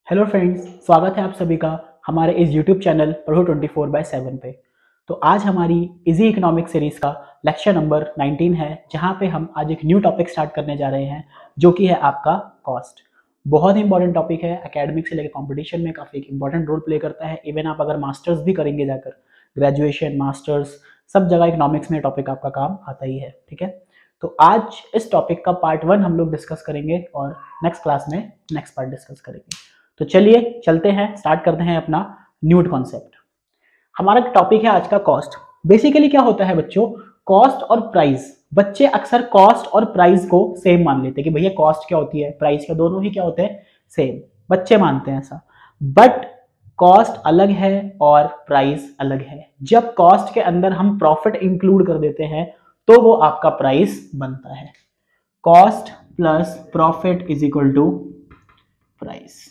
Hello friends, स्वागत है आप सभी का हमारे इस यूट्यूब चैनल पढ़ो 24/7 पे। तो आज हमारी इजी इकोनॉमिक सीरीज का लेक्चर नंबर 19 है, जहां पे हम आज एक न्यू टॉपिक स्टार्ट करने जा रहे हैं जो कि है आपका कॉस्ट। बहुत इंपॉर्टेंट टॉपिक है, एकेडमिक से लेकर कंपटीशन में काफ़ी एक इंपॉर्टेंट रोल प्ले करता है। इवन आप अगर मास्टर्स भी करेंगे जाकर, ग्रेजुएशन मास्टर्स सब जगह इकोनॉमिक्स में टॉपिक आपका काम आता ही है। ठीक है, तो आज इस टॉपिक का पार्ट 1 हम लोग डिस्कस करेंगे और नेक्स्ट क्लास में नेक्स्ट पार्ट डिस्कस करेंगे। तो चलिए चलते हैं, स्टार्ट करते हैं अपना न्यू कॉन्सेप्ट। हमारा टॉपिक है आज का कॉस्ट। बेसिकली क्या होता है बच्चों, कॉस्ट और प्राइस। बच्चे अक्सर कॉस्ट और प्राइस को सेम मान लेते हैं कि भैया कॉस्ट क्या होती है, प्राइस क्या, दोनों ही क्या होते हैं, सेम। बच्चे मानते हैं ऐसा, बट कॉस्ट अलग है और प्राइस अलग है। जब कॉस्ट के अंदर हम प्रॉफिट इंक्लूड कर देते हैं तो वो आपका प्राइस बनता है। Cost plus profit is equal to price,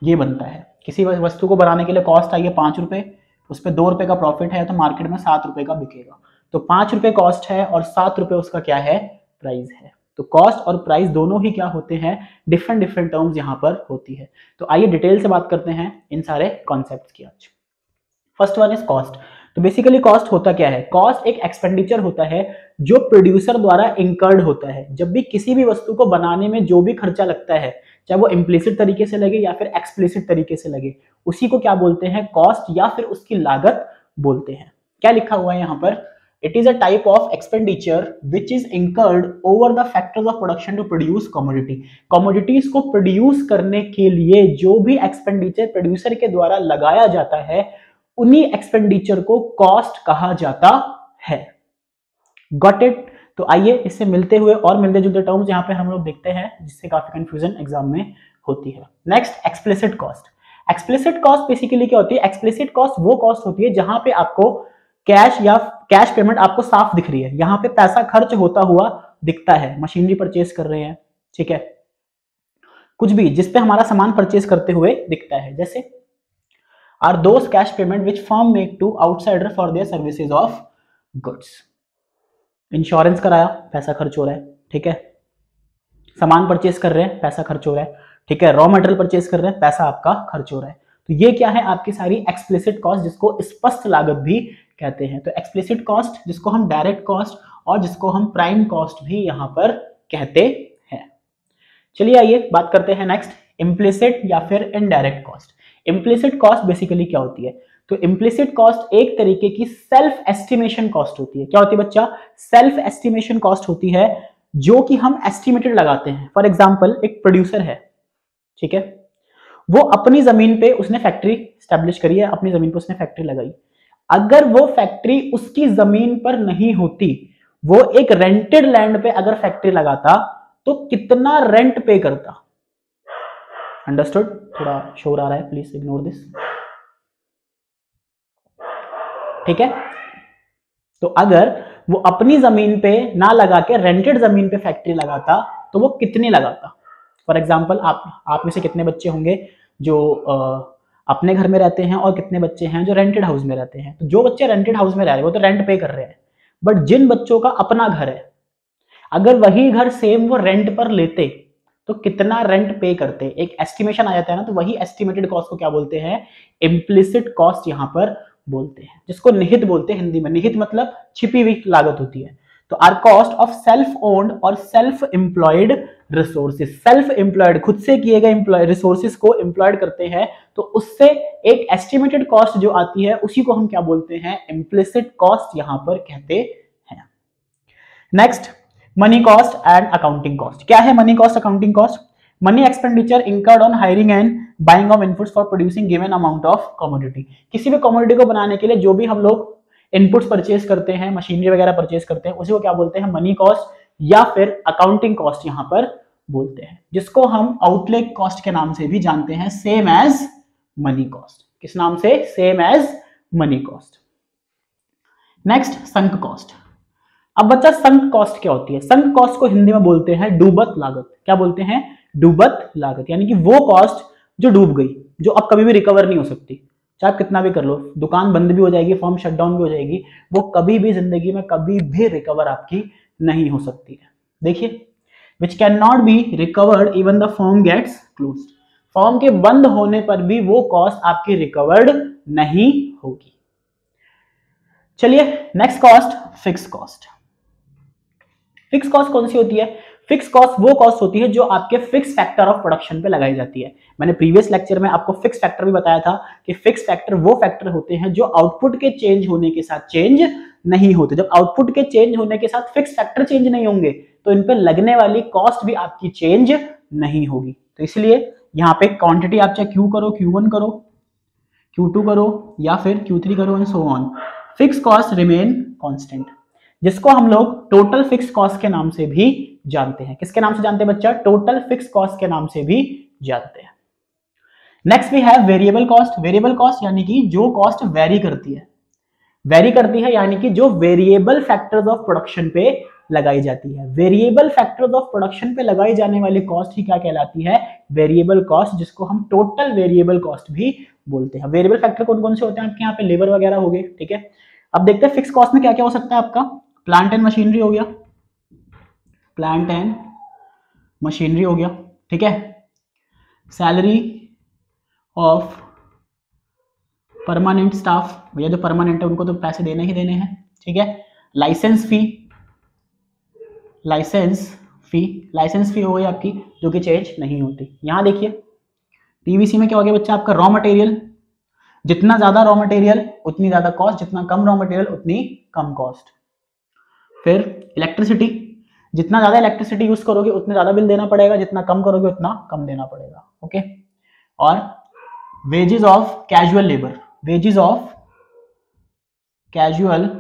ये बनता है। किसी वस्तु को बनाने के लिए कॉस्ट आई है 5 रुपए, उस पर 2 रुपए का प्रॉफिट है तो मार्केट में 7 रुपए का बिकेगा। तो 5 रुपए कॉस्ट है और 7 रुपए उसका क्या है, प्राइस है। तो कॉस्ट और प्राइस दोनों ही क्या होते हैं, डिफरेंट डिफरेंट टर्म्स यहाँ पर होती है। तो आइए डिटेल से बात करते हैं इन सारे कॉन्सेप्ट्स की आज। First one is cost. तो बेसिकली कॉस्ट होता क्या है, कॉस्ट एक एक्सपेंडिचर होता है जो प्रोड्यूसर द्वारा इंकर्ड होता है। जब भी किसी भी वस्तु को बनाने में जो भी खर्चा लगता है, चाहे वो इम्प्लिसिट तरीके से लगे या फिर एक्सप्लिसिट तरीके से लगे, उसी को क्या बोलते हैं, कॉस्ट या फिर उसकी लागत बोलते हैं। क्या लिखा हुआ है यहाँ पर, it is a type of expenditure which is incurred over the factors of production to produce commodity. Commodities को प्रोड्यूस करने के लिए जो भी एक्सपेंडिचर प्रोड्यूसर के द्वारा लगाया जाता है, उन्हीं एक्सपेंडिचर को कॉस्ट कहा जाता है। Got it. तो आइए इससे मिलते हुए और मिलते जुलते टर्म्स यहाँ पे हम लोग देखते हैं, जिससे काफी कंफ्यूजन एग्जाम में होती है। Next, explicit cost. Explicit cost basically क्या होती है, एक्सप्लिसिट कॉस्ट वो कॉस्ट होती है जहां पे आपको कैश या कैश पेमेंट आपको साफ दिख रही है, यहाँ पे पैसा खर्च होता हुआ दिखता है। मशीनरी परचेज कर रहे हैं, ठीक है, कुछ भी जिसपे हमारा सामान परचेज करते हुए दिखता है। जैसे are those cash payment which firm make to outsider for their services of goods. Insurance कराया, पैसा खर्च हो रहा है, ठीक है। सामान परचेज कर रहे हैं, पैसा खर्च हो रहा है, ठीक है। रॉ मटेरियल परचेज कर रहे हैं, पैसा आपका खर्च हो रहा है। तो ये क्या है, आपकी सारी एक्सप्लिसिट कॉस्ट, जिसको स्पष्ट लागत भी कहते हैं। तो एक्सप्लिसिट कॉस्ट जिसको हम डायरेक्ट कॉस्ट और जिसको हम प्राइम कॉस्ट भी यहां पर कहते हैं। चलिए आइए बात करते हैं नेक्स्ट, इम्प्लिसिट या फिर indirect cost. Implicit cost basically क्या होती है, तो इम्प्लिसिट कॉस्ट एक तरीके की सेल्फ एस्टिमेशन कॉस्ट होती है। क्या होती है बच्चा, सेल्फ एस्टिमेशन कॉस्ट होती है, जो कि हम एस्टिमेटेड लगाते हैं। फॉर एग्जांपल एक प्रोड्यूसर है, ठीक है, वो अपनी जमीन पे उसने फैक्ट्री स्टैब्लिश करी है, अपनी जमीन पे उसने फैक्ट्री लगाई। अगर वो फैक्ट्री उसकी जमीन पर नहीं होती, वो एक रेंटेड लैंड पे अगर फैक्ट्री लगाता, तो कितना रेंट पे करता। अंडरस्टूड? थोड़ा शोर आ रहा है, प्लीज इग्नोर दिस, ठीक है। तो अगर वो अपनी जमीन पे ना लगा के रेंटेड जमीन पे फैक्ट्री लगाता, तो वो कितनी लगाता। फॉर एग्जांपल आप में से कितने बच्चे होंगे जो अपने घर में रहते हैं और कितने बच्चे हैं जो रेंटेड हाउस में रहते हैं। तो जो बच्चे रेंटेड हाउस में रह रहे हैं वो तो रेंट पे कर रहे हैं, बट जिन बच्चों का अपना घर है, अगर वही घर सेम वो रेंट पर लेते तो कितना रेंट पे करते, एक एस्टिमेशन आ जाता है ना। तो वही एस्टिमेटेड कॉस्ट को क्या बोलते हैं, इम्प्लिसिट कॉस्ट यहां पर बोलते हैं, जिसको निहित बोलते हैं हिंदी में। निहित मतलब छिपी हुई लागत होती है। तो are cost of self owned और self employed resources. Self employed, खुद से किए गए रिसोर्सेज को एम्प्लॉयड करते हैं, तो उससे एक एस्टिमेटेड कॉस्ट जो आती है, उसी को हम क्या बोलते हैं, इम्प्लिसिट कॉस्ट यहां पर कहते हैं। Next, money cost and accounting cost. क्या है money cost, accounting cost? Money expenditure incurred on hiring and buying of inputs for producing given amount of commodity. किसी भी कमोडिटी को बनाने के लिए जो भी हम लोग इनपुट्स परचेज करते हैं, मशीनरी वगैरह परचेज करते हैं, उसी को क्या बोलते हैं, मनी कॉस्ट या फिर अकाउंटिंग कॉस्ट यहां पर बोलते हैं, जिसको हम आउटले कॉस्ट के नाम से भी जानते हैं, सेम एज मनी कॉस्ट। किस नाम से, same as money cost. Next, sunk cost. अब बच्चा संक कॉस्ट क्या होती है, संक कॉस्ट को हिंदी में बोलते हैं डूबत लागत। क्या बोलते हैं, डूबत लागत, यानी कि वो कॉस्ट जो डूब गई, जो अब कभी भी रिकवर नहीं हो सकती। चाहे आप कितना भी कर लो, दुकान बंद भी हो जाएगी, फर्म शटडाउन भी हो जाएगी, वो कभी भी जिंदगी में कभी भी रिकवर आपकी नहीं हो सकती है। देखिए, which can not be recovered even the firm gets closed. Firm के बंद होने पर भी वो कॉस्ट आपकी रिकवर्ड नहीं होगी। चलिए next cost, fix cost. Fix cost कौन सी होती है? फिक्स कॉस्ट वो कॉस्ट होती है जो आपके फिक्स फैक्टर ऑफ प्रोडक्शन पे लगाई जाती है। मैंने प्रीवियस लेक्चर में आपको फिक्स फैक्टर भी बताया था कि फिक्स फैक्टर वो फैक्टर होते हैं जो आउटपुट के चेंज होने के साथ चेंज नहीं होते। जब आउटपुट के चेंज होने के साथ फिक्स फैक्टर चेंज नहीं होंगे तो इन पे लगने वाली कॉस्ट भी आपकी चेंज नहीं होगी। तो इसलिए यहाँ पे क्वांटिटी आप चाहे Q करो, Q1 करो, Q2 करो या फिर Q3 करो and so on, fix cost remain constant, जिसको हम लोग टोटल फिक्स कॉस्ट के नाम से भी जानते हैं। किसके नाम से जानते हैं बच्चा? टोटल फिक्स कॉस्ट के नाम से भी जानते हैं। Next we have variable cost. Variable cost यानी कि जो कॉस्ट वेरी करती है, वेरी करती है यानी कि जो वेरिएबल फैक्टर्स ऑफ प्रोडक्शन पे लगाई जाती है। वेरिएबल फैक्टर्स ऑफ प्रोडक्शन पे लगाई जाने वाली कॉस्ट ही क्या कहलाती है? वेरिएबल कॉस्ट, जिसको हम टोटल वेरिएबल कॉस्ट भी बोलते हैं। वेरिएबल फैक्टर कौन कौन से होते हैं आपके यहाँ पे? लेबर वगैरह हो गए, ठीक है। अब देखते हैं फिक्स कॉस्ट में क्या क्या हो सकता है आपका। प्लांट एंड मशीनरी हो गया, प्लांट एंड मशीनरी हो गया, ठीक है। सैलरी ऑफ परमानेंट स्टाफ, भैया जो परमानेंट है उनको तो पैसे देने ही देने हैं, ठीक है। लाइसेंस फी, लाइसेंस फी हो गई आपकी जो कि चेंज नहीं होती। यहां देखिए टीवीसी में क्या हो गया बच्चा आपका? रॉ मटेरियल, जितना ज्यादा रॉ मटेरियल उतनी ज्यादा कॉस्ट, जितना कम रॉ मटेरियल उतनी कम कॉस्ट। फिर इलेक्ट्रिसिटी, जितना ज्यादा इलेक्ट्रिसिटी यूज करोगे उतना ज्यादा बिल देना पड़ेगा, जितना कम करोगे उतना कम देना पड़ेगा, ओके। और wages of casual labour, wages of casual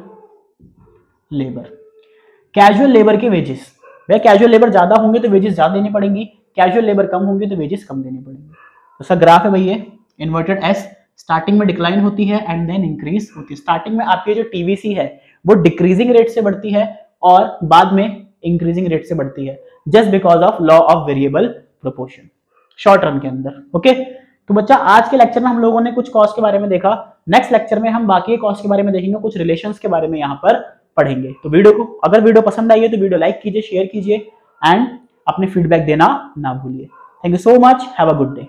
labour, casual labour के वेजेस, भाई कैजुअल लेबर ज्यादा होंगे तो वेजेस ज्यादा देनी पड़ेंगी, कैजुअल लेबर कम होंगे तो वेजेस कम देनी पड़ेंगी। तो सर ग्राफ है भाई ये इन्वर्टेड एस, स्टार्टिंग में डिक्लाइन होती है एंड देन इंक्रीज होती है। स्टार्टिंग में आपकी जो टीवीसी है वो डिक्रीजिंग रेट से बढ़ती है और बाद में इंक्रीजिंग रेट से बढ़ती है, just because of law of variable proportion short run के अंदर, ओके। तो बच्चा आज के लेक्चर में हम लोगों ने कुछ कॉस्ट के बारे में देखा। नेक्स्ट लेक्चर में हम बाकी कॉस्ट के बारे में देखेंगे, कुछ रिलेशंस के बारे में यहाँ पर पढ़ेंगे। तो वीडियो को, अगर वीडियो पसंद आई है तो वीडियो लाइक कीजिए, शेयर कीजिए एंड अपने फीडबैक देना ना भूलिए। Thank you so much, have a good day.